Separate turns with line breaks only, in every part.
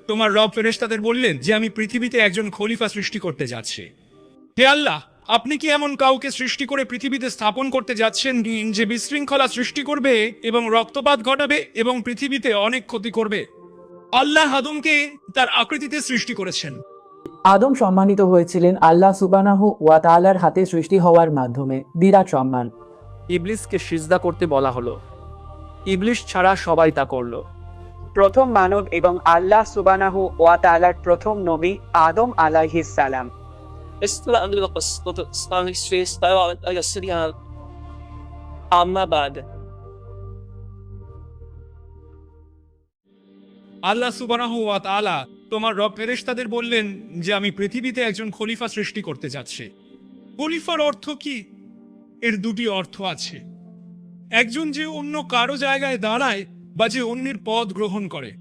তোমার রব ফেরেশতাদের বললেন যে আমি পৃথিবীতে একজন খলিফা সৃষ্টি করতে যাচ্ছি। হে আল্লাহ, আপনি কি এমন কাউকে সৃষ্টি করে পৃথিবীতে স্থাপন করতে যাচ্ছেন যে বিশৃঙ্খলা সৃষ্টি করবে এবং রক্তপাত ঘটাবে এবং পৃথিবীতে অনেক ক্ষতি করবে? আল্লাহ আদমকে তার আকৃতিতে সৃষ্টি করেছেন।
আদম সম্মানিত হয়েছিলেন আল্লাহ সুবহানাহু ওয়া তাআলার হাতে সৃষ্টি হওয়ার মাধ্যমে, বিরাট সম্মান। ইবলিসকে সিজদা করতে বলা হলো। ইবলিস ছাড়া সবাই তা করল। প্রথম মানব এবং আল্লাহ সুবহানাহু ওয়া তাআলার প্রথম নবী আদম আলাইহিস সালাম। আম্মা বাদ।
আল্লাহ সুবহানাহু ওয়া তাআলা তোমার রব ফেরেশতাদের বললেন যে আমি পৃথিবীতে একজন খলিফা সৃষ্টি করতে যাচ্ছি। খলিফার অর্থ কি? এর দুটি অর্থ আছে। একজন যে অন্য কারো জায়গায় দাঁড়ায় বা যে অন্যের পদ গ্রহণ করে।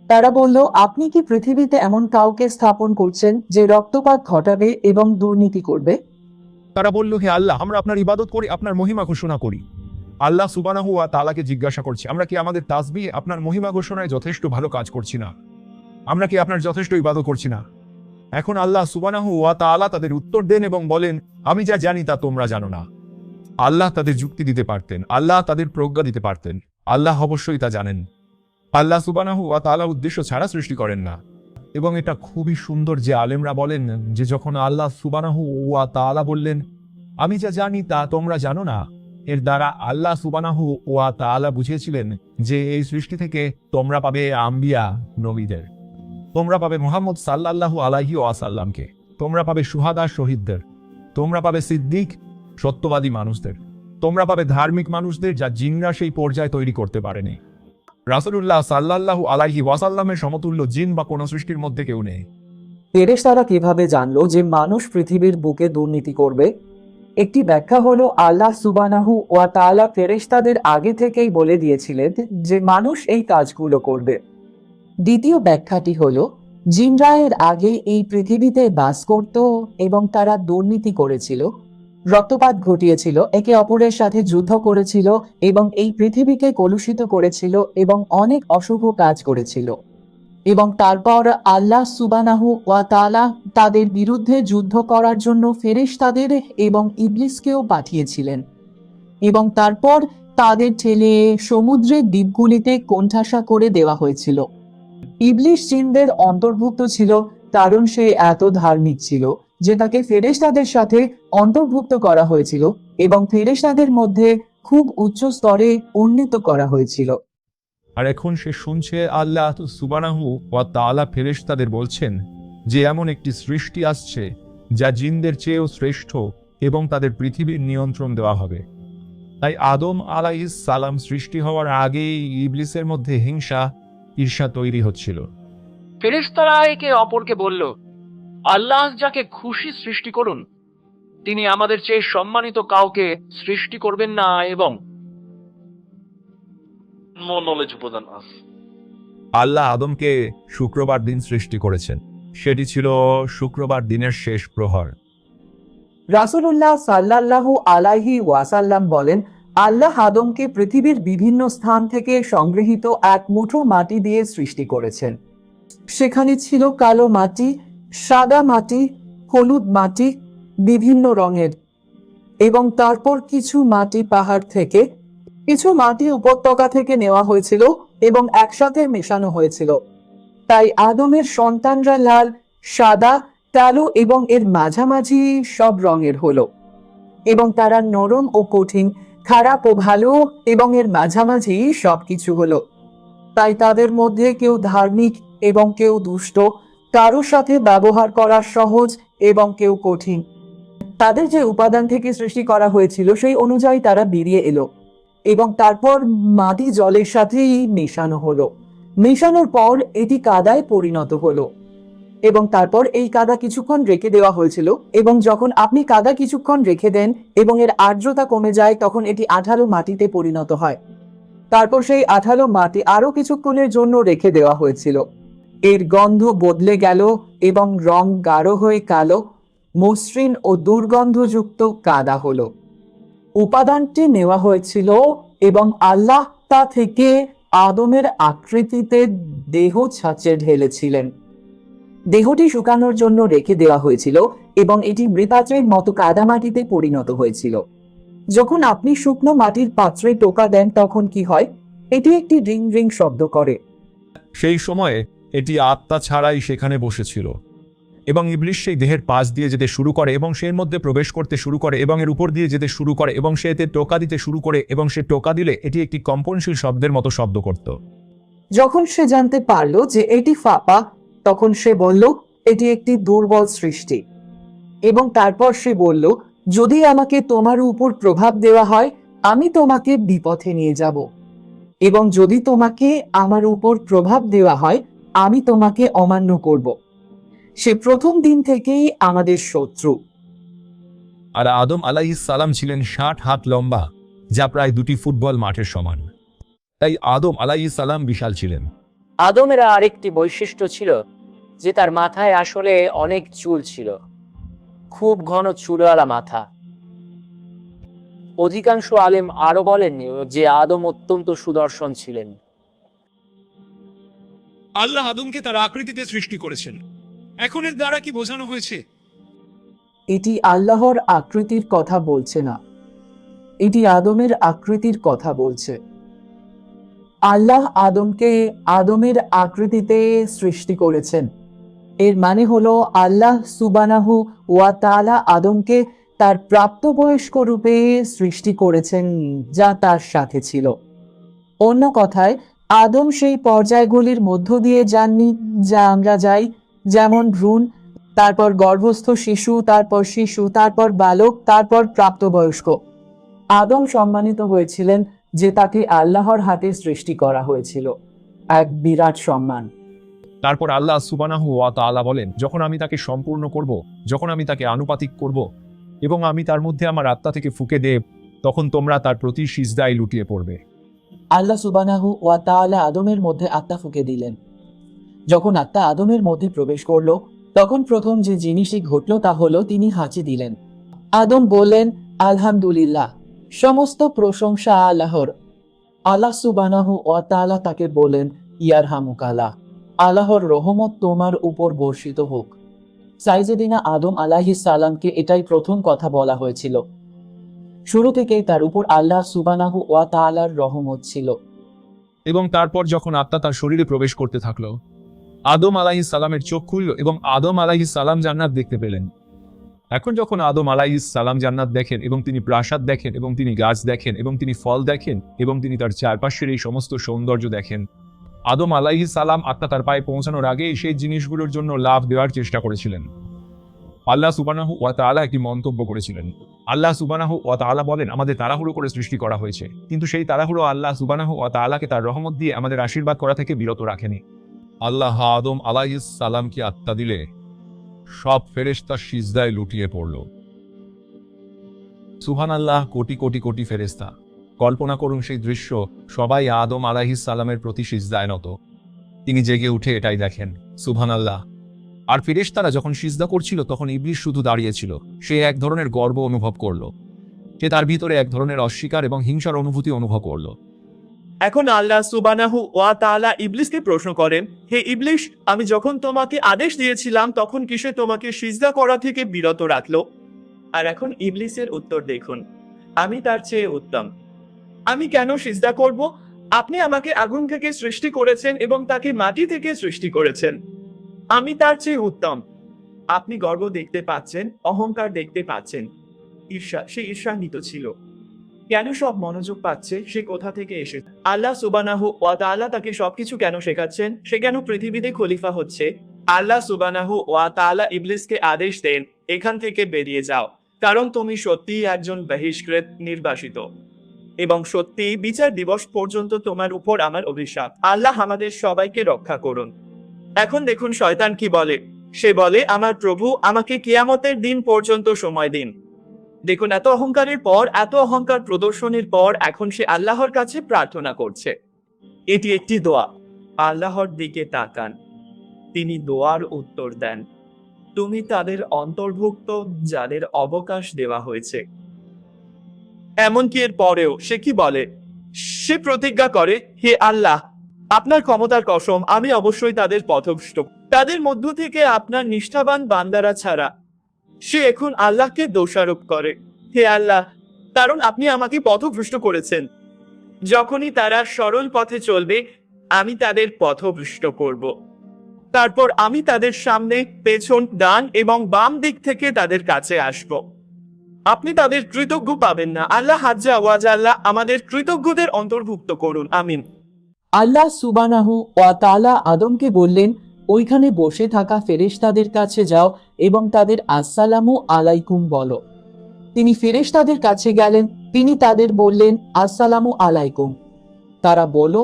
তারা বলল, আপনি কি পৃথিবীতে এমন কাউকে স্থাপন করছেন যে রক্তপাত ঘটাবে এবং দুর্নীতি করবে?
তারা বলল, হে আল্লাহ, আমরা আপনার ইবাদত করি, আপনার মহিমা ঘোষণা করি। আল্লাহ সুবহানাহু ওয়া তাআলাকে জিজ্ঞাসা করছি, আমরা কি আমাদের তাসবিহ আপনার মহিমা ঘোষণায় যথেষ্ট ভালো কাজ করছি না? আমরা কি আপনার যথেষ্ট ইবাদত করছি না? এখন আল্লাহ সুবহানাহু ওয়া তাআলা তাদের উত্তর দেন এবং বলেন, আমি যা জানি তা তোমরা জানো না। আল্লাহ তাদের যুক্তি দিতে পারতেন, আল্লাহ তাদের প্রজ্ঞা দিতে পারতেন, আল্লাহ অবশ্যই তা জানেন। আল্লাহ সুবহানাহু ওয়া তাআলা উদ্দেশ্য ছাড়া সৃষ্টি করেন না। এবং এটা খুবই সুন্দর যে আলেমরা বলেন যে যখন আল্লাহ সুবহানাহু ওয়া তাআলা বললেন, আমি যা জানি তা তোমরা জানো না, এর দ্বারা আল্লাহ সুবহানাহু ওয়া তাআলা বুঝিয়েছিলেন যে এই সৃষ্টি থেকে তোমরা পাবে আম্বিয়া, নবীদের, তোমরা পাবে মুহাম্মদ সাল্লাল্লাহু আলাইহি ওয়াসাল্লামকে, তোমরা পাবে শুহাদা, শহীদদের, তোমরা পাবে সিদ্দিক, সত্যবাদী মানুষদের, তোমরা পাবে ধার্মিক মানুষদের যা জিনরা সেই পর্যায়ে তৈরি করতে পারেনি। রাসূলুল্লাহ সাল্লাল্লাহু আলাইহি ওয়াসাল্লামের সমতুল্য জিন বা কোনো সৃষ্টির মধ্যে কেউ নেই।
ফেরেশতারা কিভাবে জানলো যে মানুষ পৃথিবীর বুকে দুর্নীতি করবে? একটি ব্যাখ্যা হলো, আল্লাহ সুবহানাহু ওয়া তাআলা ফেরেশতাদের আগে থেকেই বলে দিয়েছিলেন যে মানুষ এই কাজগুলো করবে। দ্বিতীয় ব্যাখ্যাটি হলো, জিনরা এর আগে এই পৃথিবীতে বাস করত এবং তারা দুর্নীতি করেছিল, রক্তপাত ঘটিয়েছিল, একে অপরের সাথে যুদ্ধ করেছিল এবং এই পৃথিবীকে কলুষিত করেছিল এবং অনেক অশুভ কাজ করেছিল। এবং তারপর আল্লাহ সুবহানাহু ওয়া তাআলা তাদের বিরুদ্ধে যুদ্ধ করার জন্য ফেরেশতাদের এবং ইবলিসকেও পাঠিয়েছিলেন। এবং তারপর তাদের ঠেলে সমুদ্রের দ্বীপগুলিতে কোণঠাসা করে দেওয়া হয়েছিল। ইবলিস জিনদের অন্তর্ভুক্ত ছিল কারণ সে এত ধার্মিক ছিল যে তাকে ফেরেশতাদের সাথে অন্তর্ভুক্ত করা হয়েছিল এবং ফেরেশতাদের মধ্যে খুব উচ্চ স্তরে উন্নীত করা হয়েছিল।
আর এখন সে শুনছে আল্লাহ সুবহানাহু ওয়া তাআলা ফেরেশতাদের বলছেন যে এমন একটি সৃষ্টি আসছে যা জিনদের চেয়েও শ্রেষ্ঠ এবং তাদের পৃথিবীর নিয়ন্ত্রণ দেওয়া হবে। তাই আদম আলাইহিস সালাম সৃষ্টি হওয়ার আগেই ইবলিসের মধ্যে হিংসা, ঈর্ষা তৈরি হচ্ছিল।
ফেরেশতারা একে অপরকে বলল, আল্লাহ যাকে খুশি সৃষ্টি করুন, তিনি আমাদের চেয়ে সম্মানিত কাউকে সৃষ্টি করবেন না এবং
আল্লাহ আদমকে শুক্রবার দিন সৃষ্টি করেছেন। সেটি ছিল শুক্রবার দিনের শেষ প্রহর।
রাসূলুল্লাহ সাল্লাল্লাহু আলাইহি ওয়াসাল্লাম বলেন, আল্লাহ আদমকে পৃথিবীর বিভিন্ন স্থান থেকে সংগৃহীত এক মুঠো মাটি দিয়ে সৃষ্টি করেছেন। সেখানে ছিল কালো মাটি, সাদা মাটি, হলুদ মাটি, বিভিন্ন রঙের। এবং তারপর কিছু মাটি পাহাড় থেকে, কিছু মাটি উপত্যকা থেকে নেওয়া হয়েছিল এবং একসাথে মেশানো হয়েছিল। তাই আদমের সন্তানরা লাল, সাদা, কালো এবং এর মাঝামাঝি সব রঙের হলো। এবং তারা নরম ও কঠিন, খারাপ ও ভালো এবং এর মাঝামাঝি সবকিছু হলো। তাই তাদের মধ্যে কেউ ধার্মিক এবং কেউ দুষ্ট, কারোর সাথে ব্যবহার করা সহজ এবং কেউ কঠিন। তাদের যে উপাদান থেকে সৃষ্টি করা হয়েছিল সেই অনুযায়ী তারা বেরিয়ে এলো এবং তারপর মাটি জলের সাথেই মেশানো হলো। মেশানোর পর এটি কাদায় পরিণত হলো এবং তারপর এই কাদা কিছুক্ষণ রেখে দেওয়া হয়েছিল। এবং যখন আপনি কাদা কিছুক্ষণ রেখে দেন এবং এর আর্দ্রতা কমে যায়, তখন এটি আঠালো মাটিতে পরিণত হয়। তারপর সেই আঠালো মাটি আরো কিছুক্ষণের জন্য রেখে দেওয়া হয়েছিল। এর গন্ধ বদলে গেল এবং রং গাঢ় হয়ে কালো, মসৃণ ও দুর্গন্ধযুক্ত কাদা হলো। উপাদানটি নেওয়া হয়েছিল এবং আল্লাহ তা থেকে আদমের আকৃতিতে দেহ ছাঁচে ঢেলেছিলেন। দেহটি শুকানোর জন্য রেখে দেওয়া হয়েছিল এবং এটি মৃতাচের মতো কাদামাটিতে পরিণত হয়েছিল। যখন আপনি শুকনো মাটির পাত্রে টোকা দেন তখন কি হয়? এটি একটি রিং রিং শব্দ করে।
সেই সময়ে এটি আত্মা ছাড়াই সেখানে বসেছিল এবং ইবলিশ সেই দেহের পাশ দিয়ে যেতে শুরু করে এবং সে এর মধ্যে প্রবেশ করতে শুরু করে এবং এর উপর দিয়ে যেতে শুরু করে এবং সে এতে টোকা দিতে শুরু করে এবং সে টোকা দিলে এটি একটি কম্পনশীল শব্দের মতো শব্দ করত।
যখন সে জানতে পারল যে এটি ফাঁপা, তখন সে বলল এটি একটি দুর্বল সৃষ্টি। এবং তারপর সে বলল, যদি আমাকে তোমার উপর প্রভাব দেওয়া হয় আমি তোমাকে বিপথে নিয়ে যাব, এবং যদি তোমাকে আমার উপর প্রভাব দেওয়া হয় আমি তোমাকে অমান্য করব। সে প্রথম দিন থেকেই আমাদের শত্রু।
আর আদম আলাইহিস সালাম ছিলেন 60 হাত লম্বা, যা প্রায় 2টি ফুটবল মাঠের সমান। তাই আদম আলাইহিস সালাম বিশাল ছিলেন।
আদমের আরেকটি বৈশিষ্ট্য ছিল যে তার মাথায় আসলে অনেক চুল ছিল, খুব ঘন চুলওয়ালা মাথা। অধিকাংশ আলেম আরো বলেন যে আদম অত্যন্ত সুদর্শন ছিলেন।
আল্লাহ আদমকে তার আকৃতিতে সৃষ্টি করেছেন। এখন এর দ্বারা কি বোঝানো হয়েছে?
এটি আল্লাহর আকৃতির কথা বলছে না, এটি আদমের আকৃতির কথা বলছে। আল্লাহ আদমকে আদমের আকৃতিতে সৃষ্টি করেছেন। এর মানে হলো আল্লাহ সুবহানাহু ওয়া তাআলা আদমকে তার প্রাপ্তবয়স্ক রূপে সৃষ্টি করেছেন, যা তার সাথে ছিল। অন্য কথায়, আদম সেই পর্যায়গুলির মধ্য দিয়ে যাননি যা আমরা যাই, যেমন ভ্রূণ, তারপর গর্ভস্থ শিশু, তারপর বালক, তারপর প্রাপ্তবয়স্ক। আদম সম্মানিত হয়েছিলেন যে তাকে আল্লাহর হাতে সৃষ্টি করা হয়েছিল, এক বিরাট সম্মান।
তারপর আল্লাহ সুবহানাহু ওয়া তাআলা বলেন, যখন আমি তাকে সম্পূর্ণ করব, যখন আমি তাকে আনুপাতিক করব এবং আমি তার মধ্যে আমার আত্মা থেকে ফুঁকে দেব, তখন তোমরা তার প্রতি সিজদায় লুটিয়ে পড়বে।
আল্লাহ সুবহানাহু ওয়া তাআলা আদমের মধ্যে আত্মা ফুঁকে দিলেন। যখন আত্মা আদমের মধ্যে প্রবেশ করল, তখন প্রথম যে জিনিসটি ঘটল তা হলো তিনি হাঁচি দিলেন। আদম বললেন, আলহামদুলিল্লাহ, সমস্ত প্রশংসা আল্লাহর। আল্লাহ সুবহানাহু ওয়া তাআলা তাকে বলেন, ইয়ারহামুকাল্লাহ, আল্লাহর রহমত তোমার উপর বর্ষিত হোক। সাইয়েদিনা আদম আলাইহিস সালামকে এটাই প্রথম কথা বলা হয়েছিল। শুরু থেকেই তার উপর আল্লাহ সুবহানাহু ওয়া তাআলার রহমত ছিল।
এবং তারপর যখন আত্মা তার শরীরে প্রবেশ করতে থাকলো, আদম আলাইহিস সালামের চোখ খুলল এবং আদম আলাইহিস সালাম জান্নাত দেখতে পেলেন। এখন যখন আদম আলাইহিস সালাম জান্নাত দেখেন এবং তিনি প্রাসাদ দেখেন এবং তিনি গাছ দেখেন এবং তিনি ফল দেখেন এবং তিনি তার চারপাশের এই সমস্ত সৌন্দর্য দেখেন, আদম আলাইহিস সালাম আত্মা তার পায়ে পৌঁছানোর আগেই সেই জিনিসগুলোর জন্য লাভ দেওয়ার চেষ্টা করেছিলেন। আল্লাহ সুবহানাহু ওয়া তাআলা একটি মন্তব্য করেছিলেন। আল্লাহ সুবহানাহু ওয়া তাআলা বলেন, আমাদের তাড়াহুড়ো করে সৃষ্টি করা হয়েছে, কিন্তু সেই তাড়াহুড়ো আল্লাহ সুবহানাহু ওয়া তাআলাকে তার রহমত দিয়ে আমাদের আশীর্বাদ করা থেকে বিরত রাখেনি। আল্লাহ আদম আলাইহিস সালামকে আত্মা দিলে সব ফেরেশতা সিজদায় লুটিয়ে পড়ল। সুবহানাল্লাহ, কোটি কোটি কোটি ফেরেশতা। কল্পনা করুন সেই দৃশ্য, সবাই আদম আলাইহিস সালামের প্রতি সিজদায় নত। তিনি জেগে উঠে এটাই দেখেন, সুবহানাল্লাহ। আর ফেরেশতারা যখন সিজদা করছিল তখন ইবলিস শুধু দাঁড়িয়েছিল। সে এক ধরনের গর্ব অনুভব করলো। সে তার ভিতরে এক ধরনের অস্বীকার এবং হিংসার অনুভূতি অনুভব করলো।
এখন আল্লাহ সুবহানাহু ওয়া তাআলা ইবলিসকে প্রশ্ন করেন, হে ইবলিস, আমি যখন তোমাকে আদেশ দিয়েছিলাম তখন কিসে তোমাকে সিজদা করা থেকে বিরত রাখলো? আর এখন ইবলিসের উত্তর দেখুন, আমি তার চেয়ে উত্তম। আমি কেন সিজদা করব? আপনি আমাকে আগুন থেকে সৃষ্টি করেছেন এবং তাকে মাটি থেকে সৃষ্টি করেছেন। আমি তার চেয়ে উত্তম। আপনি গর্ব দেখতে পাচ্ছেন, অহংকার দেখতে পাচ্ছেন, ঈর্ষা, সে ঈর্ষান্বিত ছিল। কেন সব মনোযোগ পাচ্ছে? সে কোথা থেকে এসে? আল্লাহ সুবহানাহু ওয়া তাআলা তাকে সবকিছু কেন শেখাচ্ছেন? সে কেন পৃথিবীতে খলিফা হচ্ছে? আল্লাহ সুবহানাহু ওয়া তাআলা ইবলিসকে আদেশ দেন, এখান থেকে বেরিয়ে যাও, কারণ তুমি সত্যিই একজন বহিষ্কৃত, নির্বাসিত, এবং সত্যি বিচার দিবস পর্যন্ত তোমার উপর আমার অভিশাপ। আল্লাহ আমাদের সবাইকে রক্ষা করুন। এখন দেখুন শয়তান কি বলে। সে বলে, আমার প্রভু, আমাকে কিয়ামতের দিন পর্যন্ত সময় দিন। দেখুন, এত অহংকারের পর, এত অহংকার প্রদর্শনের পর এখন সে আল্লাহর কাছে প্রার্থনা করছে। এটি একটি দোয়া। আল্লাহর দিকে তাকান, তিনি দোয়ার উত্তর দেন। তুমি তাদের অন্তর্ভুক্ত যাদের অবকাশ দেওয়া হয়েছে। এমনকি এর পরেও সে কি বলে? সে প্রতিজ্ঞা করে, হে আল্লাহ, আপনার ক্ষমতার কসম, আমি অবশ্যই তাদের পথভ্রষ্ট, তাদের মধ্য থেকে আপনার নিষ্ঠাবান বান্দারা ছাড়া। সে এখন আল্লাহকে দোষারোপ করে, হে আল্লাহ, কারণ আপনি আমাকে পথভ্রষ্ট করেছেন। যখনই তারা সরল পথে চলবে, আমি তাদের পথভ্রষ্ট করব। তারপর আমি তাদের সামনে, পেছন, ডান এবং বাম দিক থেকে তাদের কাছে আসব। আপনি তাদের কৃতজ্ঞ পাবেন না। আল্লাহ হাজ্জা ওয়াজাল্লাহ আমাদের কৃতজ্ঞদের অন্তর্ভুক্ত করুন, আমিন।
আল্লাহ সুবহানাহু ওয়া তাআলা আদমকে বললেন, ওইখানে বসে থাকা ফেরেশতাদের কাছে যাও এবং তাদের আসসালামু আলাইকুম বলো। তিনি ফেরেশতাদের কাছে গেলেন, তিনি তাদের বললেন, আসসালামু আলাইকুম। তারা বলল,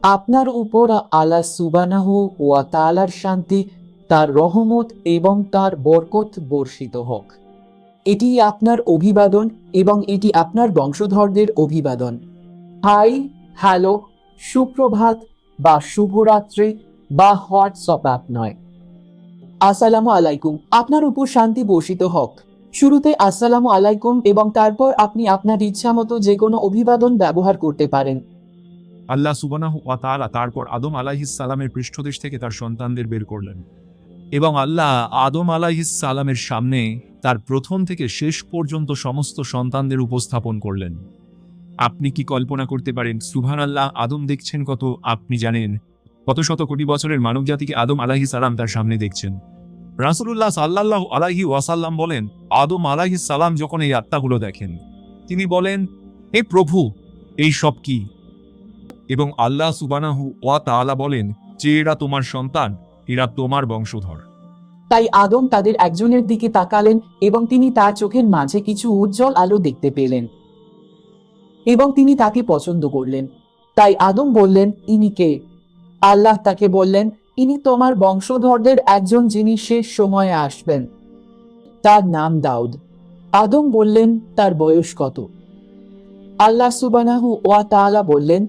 আপনার উপর আল্লাহ সুবহানাহু ওয়া তাআলার শান্তি, তার রহমত এবং তার বরকত বর্ষিত হোক। এটি আপনার অভিবাদন এবং এটি আপনার বংশধরদের অভিবাদন। হাই, হ্যালো, সুপ্রভাত বা শুভরাত্রি বা হোয়াটসঅ্যাপ নয়। আসসালামু আলাইকুম, আপনার উপর শান্তি বর্ষিত হোক। শুরুতে আসসালামু আলাইকুম এবং তারপর আপনি আপনার ইচ্ছা মতো যে কোনো অভিবাদন ব্যবহার করতে পারেন।
আল্লাহ সুবহানাহু ওয়া তাআলা তারপর আদম আলাইহিস সালামের পৃষ্ঠদেশ থেকে তার সন্তানদের বের করলেন এবং আল্লাহ আদম আলাইহিস সালামের সামনে তার প্রথম থেকে শেষ পর্যন্ত সমস্ত সন্তানদের উপস্থাপন করলেন। আপনি কি কল্পনা করতে পারেন, সুবহানাল্লাহ, আদম দেখছেন কত? আপনি জানেন কত শত কোটি বছরের মানবজাতিকে আদম আলাইহিস সালাম তার সামনে দেখছেন। রাসূলুল্লাহ সাল্লাল্লাহু আলাইহি ওয়াসাল্লাম বলেন, আদম আলাইহিস সালাম যখন এই আত্মাগুলো দেখেন, তিনি বলেন, হে প্রভু, এই সব কি? এবং আল্লাহ সুবহানাহু ওয়া তাআলা বলেন যে এরা তোমার সন্তান, এরা তোমার বংশধর।
তাই আদম তাদের একজনের দিকে তাকালেন এবং তিনি তার চোখের মাঝে কিছু উজ্জ্বল আলো দেখতে পেলেন এবং তিনি তাকে পছন্দ করলেন। তাই আদম বললেন, ইনি কে? আল্লাহ তাকে বললেন, ইনি তোমার বংশধরদের একজন, যিনি শেষ সময়ে আসবেন। তার নাম দাউদ। আদম বললেন, তার বয়স কত? আল্লাহ সুবহানাহু ওয়া তাআলা বললেন,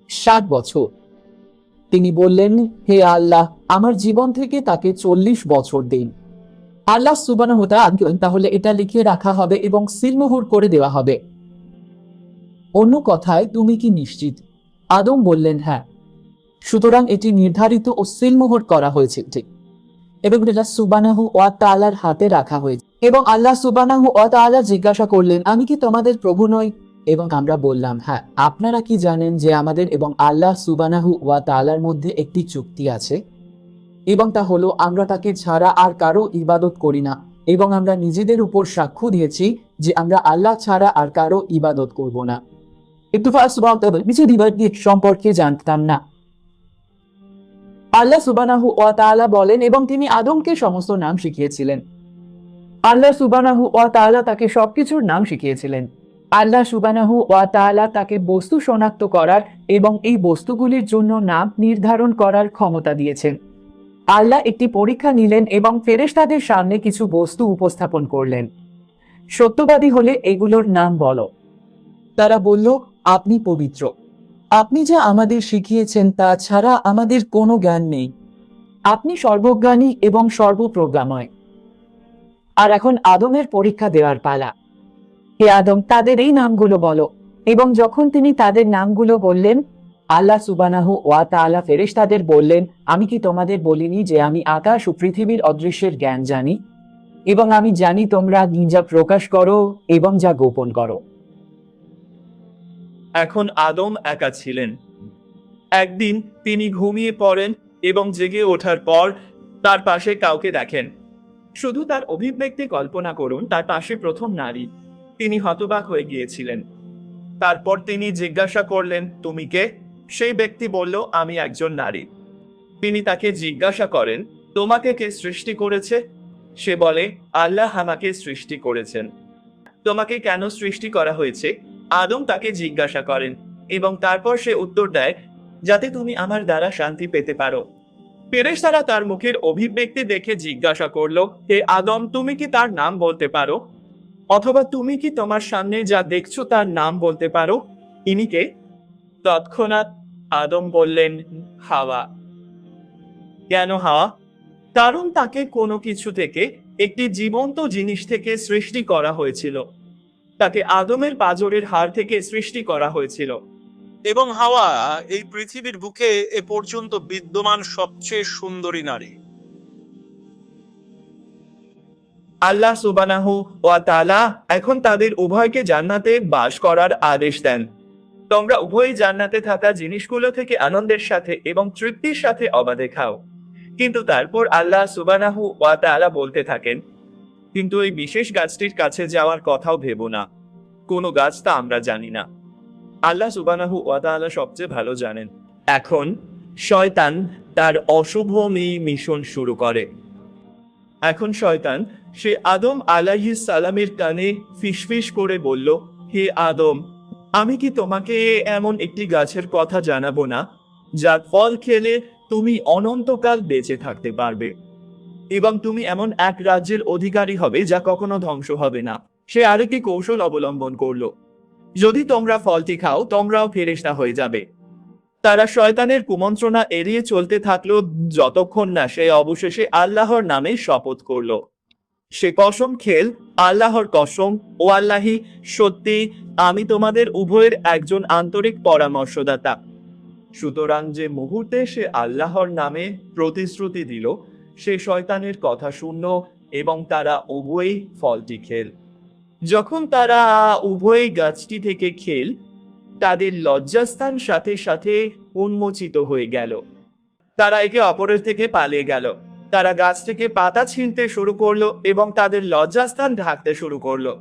60 বছর। তিনি বললেন, হে আল্লাহ, আমার জীবন থেকে তাকে 40 বছর দিন। আল্লাহ সুবহানাহু ওয়া তাআলা বললেন, তাহলে এটা লিখে রাখা হবে এবং সিলমোহর করে দেওয়া হবে। অন্য কথায়, তুমি কি নিশ্চিত? আদম বললেন, হ্যাঁ। সুতরাং এটি নির্ধারিত ও সিলমোহর করা হয়েছে, ঠিক, এবং এটা সুবহানাহু ওয়া তাআলার হাতে রাখা হয়েছে। এবং আল্লাহ সুবহানাহু ওয়া তাআলা জিজ্ঞাসা করলেন, আমি কি তোমাদের প্রভু নই? এবং আমরা বললাম, হ্যাঁ। আপনারা কি জানেন যে আমাদের এবং আল্লাহ সুবহানাহু ওয়া তাআলার মধ্যে একটি চুক্তি আছে, এবং তা হলো আমরা তাকে ছাড়া আর কারো ইবাদত করি না, এবং আমরা নিজেদের উপর সাক্ষ্য দিয়েছি যে আমরা আল্লাহ ছাড়া আর কারো ইবাদত করব না। একটু সম্পর্কে জানতাম না। আল্লাহ সুবহানাহু ওয়া তাআলা বলেন, এবং তিনি আদমকে সমস্ত নাম শিখিয়েছিলেন। আল্লাহ সুবহানাহু ওয়া তাআলা তাকে সবকিছুর নাম শিখিয়েছিলেন। আল্লাহ সুবহানাহু ওয়া তাআলা তাকে বস্তু শনাক্ত করার এবং এই বস্তুগুলির জন্য নাম নির্ধারণ করার ক্ষমতা দিয়েছেন। আল্লাহ একটি পরীক্ষা নিলেন এবং ফেরেশতাদের সামনে কিছু বস্তু উপস্থাপন করলেন। সত্যবাদী হলে এগুলোর নাম বলো। তারা বলল, আপনি পবিত্র। আপনি যা আমাদের শিখিয়েছেন তা ছাড়া আমাদের কোনো জ্ঞান নেই। আপনি সর্বজ্ঞানী এবং সর্বপ্রজ্ঞাময়। আর এখন আদমের পরীক্ষা দেওয়ার পালা। হে আদম, তাদের এই নামগুলো বলো। এবং যখন তিনি তাদের নামগুলো বললেন, আল্লাহ সুবহানাহু ওয়া তাআলা ফেরেশতাদের বললেন, আমি কি তোমাদের বলিনি যে আমি আকাশ ও পৃথিবীর অদৃশ্যের জ্ঞান জানি, এবং আমি জানি তোমরা যা প্রকাশ করো এবং যা গোপন করো।
এখন আদম একা ছিলেন। একদিন তিনি ঘুমিয়ে পড়েন এবং জেগে ওঠার পর তার পাশে কাউকে দেখেন। শুধু তার অভিব্যক্তি কল্পনা করুন, তার পাশে প্রথম নারী। তিনি হতবাক হয়ে গিয়েছিলেন। তারপর তিনি জিজ্ঞাসা করলেন, তুমি কে? সেই ব্যক্তি বলল, আমি একজন নারী। তিনি তাকে জিজ্ঞাসা করেন, তোমাকে কে সৃষ্টি করেছে? সে বলে, আল্লাহ আমাকে সৃষ্টি করেছেন। তোমাকে কেন সৃষ্টি করা হয়েছে? আদম তাকে জিজ্ঞাসা করেন এবং তারপর সে উত্তর দেয়, যাতে তুমি আমার দ্বারা শান্তি পেতে পারো। ফেরেশতারা তার মুখের অভিব্যক্তি দেখে জিজ্ঞাসা করলো, হে আদম, তুমি কি তার নাম বলতে পারো? অথবা তুমি কি তোমার সামনে যা দেখছো তার নাম বলতে পারো? ইনি কে? তৎক্ষণাৎ আদম বললেন, হাওয়া। কেন হাওয়া? কারণ তাকে কোনো কিছু থেকে, একটি জীবন্ত জিনিস থেকে সৃষ্টি করা হয়েছিল। তাকে আদমের পাঁজরের হাড় থেকে সৃষ্টি করা হয়েছিল।
এবং হাওয়া এই পৃথিবীর বুকে এ পর্যন্ত বিদ্যমান সবচেয়ে সুন্দরী নারী।
আল্লাহ সুবহানাহু ওয়া তাআলা এখন তাদের উভয়কে জান্নাতে বাস করার আদেশ দেন। তোমরা উভয়ই জান্নাতে থাকা জিনিসগুলো থেকে আনন্দের সাথে এবং তৃপ্তির সাথে অবাধে খাও। কিন্তু তারপর আল্লাহ সুবহানাহু ওয়া তাআলা বলতে থাকেন, কিন্তু এই বিশেষ গাছটির কাছে যাওয়ার কথাও ভেবো না। কোন গাছ তা আমরা জানি না। আল্লাহ সুবহানাহু ওয়া তাআলা সবচেয়ে ভালো জানেন। এখন শয়তান তার অশুভ মিশন শুরু করে। এখন শয়তান সে আদম আলাইহিস সালামের কানে ফিসফিস করে বলল, হে আদম, আমি কি তোমাকে এমন একটি গাছের কথা জানাবো না যার ফল খেলে তুমি অনন্তকাল বেঁচে থাকতে পারবে এবং তুমি এমন এক রাজ্যের অধিকারী হবে যা কখনো ধ্বংস হবে না। সে আরেকটি কৌশল অবলম্বন করলো, যদি তোমরা ফলটি খাও তোমরাও ফেরেশতা হয়ে যাবে। তারা শয়তানের কুমন্ত্রণা এড়িয়ে চলতে থাকলো যতক্ষণ না সে অবশেষে আল্লাহর নামে শপথ করলো। সে কসম খেল, আল্লাহর কসম, ও আল্লাহি, সত্যি আমি তোমাদের উভয়ের একজন আন্তরিক পরামর্শদাতা। সুতরাং যে মুহূর্তে সে আল্লাহর নামে প্রতিশ্রুতি দিল, সে শয়তানের কথা শুনল এবং তারা উভয়ই ফলটি খেল। যখন তারা উভয়ই গাছটি থেকে খেল, তাদের লজ্জাস্থান সাথে সাথে উন্মোচিত হয়ে গেল। তারা একে অপরের থেকে পালিয়ে গেল। তারা গাছ থেকে পাতা ছিঁড়তে শুরু করলো এবং তাদের লজ্জাস্থান ঢাকতে শুরু করলো।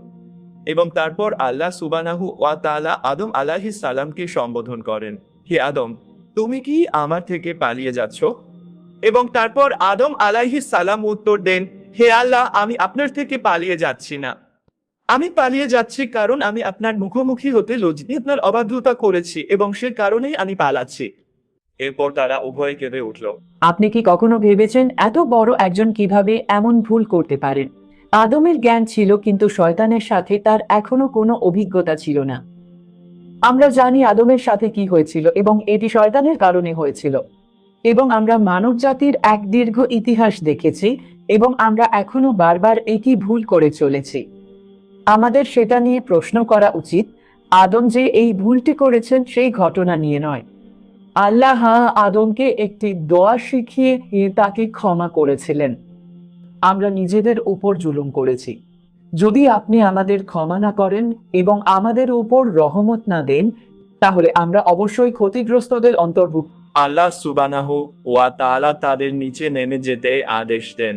এবং তারপর আল্লাহ সুবহানাহু ওয়া তাআলা আদম আলাইহিস সালামকে সম্বোধন করেন, হে আদম, তুমি কি আমার থেকে পালিয়ে যাচ্ছ? এবং তারপর আদম আলাইহিস সালাম উত্তর দেন, হে আল্লাহ, আমি আপনার থেকে পালিয়ে যাচ্ছি না। আমি পালিয়ে যাচ্ছি কারণ আমি আপনার মুখোমুখি হতে লজ্জিত, আপনার অবাধ্যতা করেছি এবং সে কারণেই আমি পালাচ্ছি। এরপর তারা উভয়ে কেঁদে উঠল।
আপনি কি কখনো ভেবেছেন এত বড় একজন কিভাবে এমন ভুল করতে পারেন? আদমের জ্ঞান ছিল, কিন্তু শয়তানের সাথে তার এখনো কোনো অভিজ্ঞতা ছিল না। আমরা জানি আদমের সাথে কি হয়েছিল এবং এটি শয়তানের কারণে হয়েছিল। এবং আমরা মানব জাতির এক দীর্ঘ ইতিহাস দেখেছি এবং আমরা এখনো বারবার একই ভুল করে চলেছি। আমাদের সেটা নিয়ে প্রশ্ন করা উচিত, আদম যে এই ভুলটি করেছেন সেই ঘটনা নিয়ে নয়। আল্লাহ আদমকে একটি দোয়া শিখিয়ে তাকে ক্ষমা করেছিলেন। আমরা নিজেদের উপর জুলুম করেছি। যদি আপনি আমাদের ক্ষমা না করেন এবং আমাদের উপর রহমত না দেন, তাহলে আমরা অবশ্যই ক্ষতিগ্রস্তদের অন্তর্ভুক্ত।
আল্লাহ সুবহানাহু ওয়া তাআলা তাদের নিচে নেমে যেতে আদেশ দেন।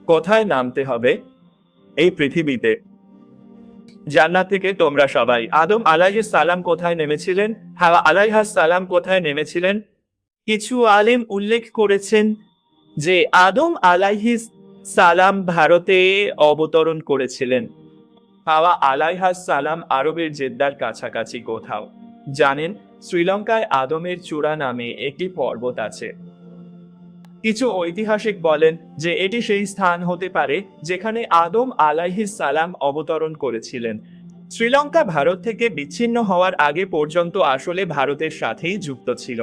কোথায় নামতে হবে? এই পৃথিবীতে। জান্নাত থেকে তোমরা সবাই। আদম আলাইহিস সালাম কোথায় নেমেছিলেন? হাওয়া আলাইহাস সালাম কোথায় নেমেছিলেন? কিছু আলেম উল্লেখ করেছেন যে আদম আলাইহিস সালাম ভারতে অবতরণ করেছিলেন। হাওয়া আলাইহাস সালাম আরবের জেদ্দার কাছাকাছি কোথাও। জানেন, শ্রীলঙ্কায় আদমের চূড়া নামে একটি পর্বত আছে। কিছু ঐতিহাসিক বলেন যে এটি সেই স্থান হতে পারে যেখানে আদম আলাইহিস সালাম অবতরণ করেছিলেন। শ্রীলঙ্কা ভারত থেকে বিচ্ছিন্ন হওয়ার আগে পর্যন্ত আসলে ভারতের সাথেই যুক্ত ছিল।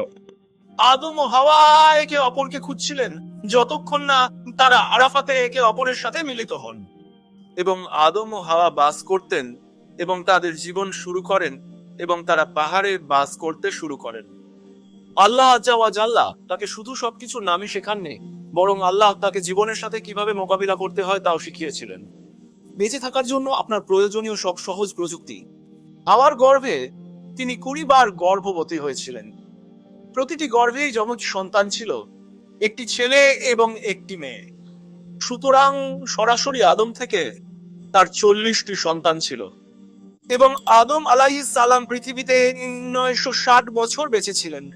আদম ও হাওয়া একে অপরকে খুঁজছিলেন যতক্ষণ না তারা আরাফাতে একে অপরের সাথে মিলিত হন। এবং আদম ও হাওয়া বাস করতেন এবং তাদের জীবন শুরু করেন এবং তারা পাহাড়ে বাস করতে শুরু করেন। আল্লাহ আজ্জা ওয়া জাল্লা তাকে শুধু সবকিছু নামই শেখাননি, বরং আল্লাহ তাকে জীবনের সাথে কিভাবে মোকাবিলা করতে হয় তাও শিখিয়েছিলেন। বেঁচে থাকার জন্য আপনার প্রয়োজনীয় সব সহজ প্রযুক্তি। হাওয়ার গর্ভে তিনি 20 বার গর্ভবতী হয়েছিলেন। প্রতিটি গর্ভেই যমজ সন্তান ছিল, একটি ছেলে এবং একটি মেয়ে। সুতরাং সরাসরি আদম থেকে তার 40টি সন্তান ছিল। এবং আদম আলাইহিস সালাম পৃথিবীতে 960 বছর বেঁচে ছিলেন।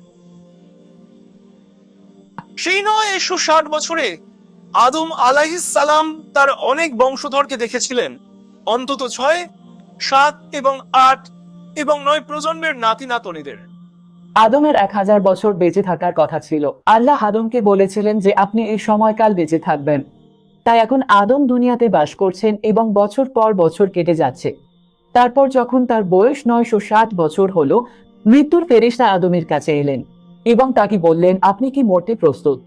সেই 960 বছরে আদম আলাইহিস সালাম তার অনেক বংশধরকে দেখেছিলেন, অন্তত 6, 7 এবং 8 এবং 9 প্রজন্মের নাতি নাতনীদের।
আদমের 1000 বছর বেঁচে থাকার কথা ছিল। আল্লাহ আদমকে বলেছিলেন যে আপনি এই সময়কাল বেঁচে থাকবেন। তাই এখন আদম দুনিয়াতে বাস করছেন এবং বছর পর বছর কেটে যাচ্ছে। তারপর যখন তার বয়স 960 বছর হলো, মৃত্যুর ফেরেশতা আদমের কাছে এলেন এবং তাকে বললেন, আপনি কি মরতে প্রস্তুত?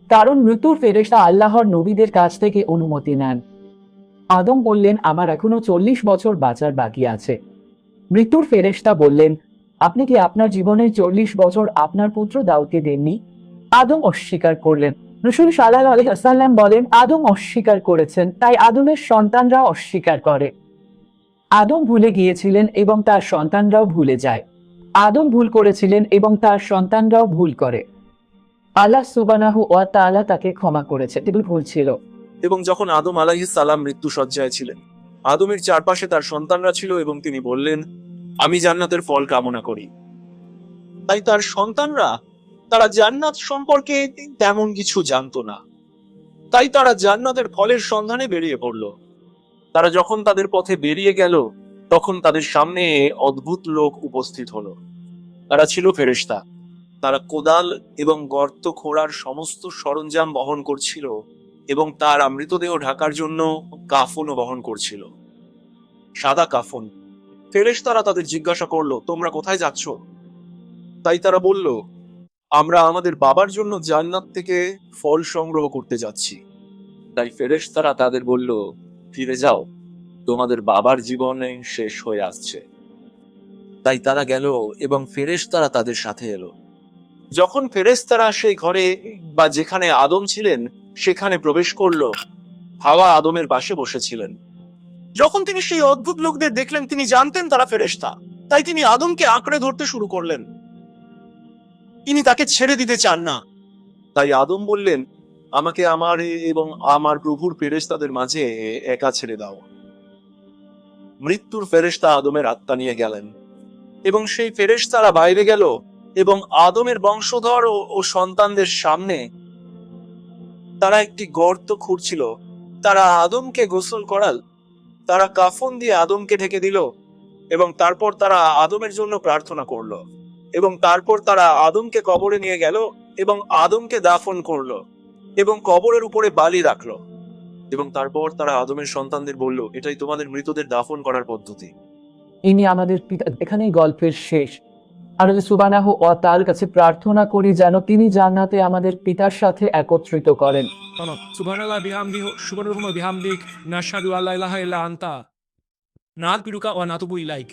কারণ মৃত্যুর ফেরেশতা আল্লাহর নবীদের কাছ থেকে অনুমতি নেন। আদম বললেন, আমার এখনো 40 বছর বাঁচার বাকি আছে। মৃত্যুর ফেরেশতা বললেন, আপনি কি আপনার জীবনের 40 বছর আপনার পুত্র দাউদকে দেননি? আদম অস্বীকার করলেন। রসুল সাল্লাল্লাহু আলাইহি ওয়াসাল্লাম বলেন, আদম অস্বীকার করেছেন, তাই আদমের সন্তানরা অস্বীকার করে। আদম ভুলে গিয়েছিলেন এবং তার সন্তানরাও ভুলে যায়। আদম ভুল করেছিলেন এবং তার সন্তানরাও ভুল করে। আল্লাহ সুবহানাহু ওয়া তাআলা তাকে ক্ষমা করেছে, তিনি ভুল ছিল।
এবং যখন আদম আলাইহিস সালাম মৃত্যু শয্যায় ছিলেন, আদমের চারপাশে তার সন্তানরা ছিল এবং তিনি বললেন, আমি জান্নাতের ফল কামনা করি। তাই তার সন্তানরা, তারা জান্নাত সম্পর্কে তেমন কিছু জানতো না। তাই তারা জান্নাতের ফলের সন্ধানে বেরিয়ে পড়ল। তারা যখন তাদের পথে বেরিয়ে গেল, তখন তাদের সামনে অদ্ভুত লোক উপস্থিত হলো। তারা ছিল ফেরেশতা। তারা কোদাল এবং গর্ত খোঁড়ার সমস্ত সরঞ্জাম বহন করছিল এবং তার মৃতদেহ ঢাকার জন্য কাফনও বহন করছিল, সাদা কাফন। ফেরেশতারা তাদের জিজ্ঞাসা করলো, তোমরা কোথায় যাচ্ছ? তাই তারা বলল, আমরা আমাদের বাবার জন্য জান্নাত থেকে ফল সংগ্রহ করতে যাচ্ছি। তাই ফেরেশতারা তাদের বলল, ফিরে যাও, তোমাদের বাবার জীবনে শেষ হয়ে আসছে। তাই তারা গেল এবং ফেরেশতারা তাদের সাথে এলো। যখন ফেরেশতারা সেই ঘরে বা যেখানে আদম ছিলেন সেখানে প্রবেশ করলো, হাওয়া আদমের পাশে বসেছিলেন। যখন তিনি সেই অদ্ভুত লোকদের দেখলেন, তিনি জানতেন তারা ফেরেশতা। তাই তিনি আদমকে আঁকড়ে ধরতে শুরু করলেন। তিনি তাকে ছেড়ে দিতে চান না। তাই আদম বললেন, আমাকে আমার এবং আমার প্রভুর ফেরেশতাদের মাঝে একা ছেড়ে দাও। মৃত্যুর ফেরেশতা আদমের আত্মা নিয়ে গেলেন এবং সেই ফেরেশতারা বাইরে গেল এবং আদমের বংশধর ও সন্তানদের সামনে তারা একটি গর্ত খুঁড়ছিল। তারা আদমকে গোসল করাল, তারা কাফন দিয়ে আদমকে ঢেকে দিল এবং তারপর তারা আদমের জন্য প্রার্থনা করলো এবং তারপর তারা আদমকে কবরে নিয়ে গেল এবং আদমকে দাফন করলো এবং কবরের উপরে বালি রাখলো এবং তারপর তারা আদমের সন্তানদের বলল, এটাই তোমাদের মৃতদের দাফন করার পদ্ধতি।
ইনি আমাদের পিতা। এখানেই গল্পের শেষ। আর আল্লাহ সুবহানাহু ওয়া তাআলার কাছে প্রার্থনা করি যেন তিনি জান্নাতে আমাদের পিতার সাথে একত্রিত করেন।
সুবহানাল্লাহ বিহামদিহি সুবহানাল্লাহ বিহামদিক নাশহাদু আল্লা ইলাহা ইল্লা আনতা নাযকুরুকা ওয়া নাতুবু ইলাইক।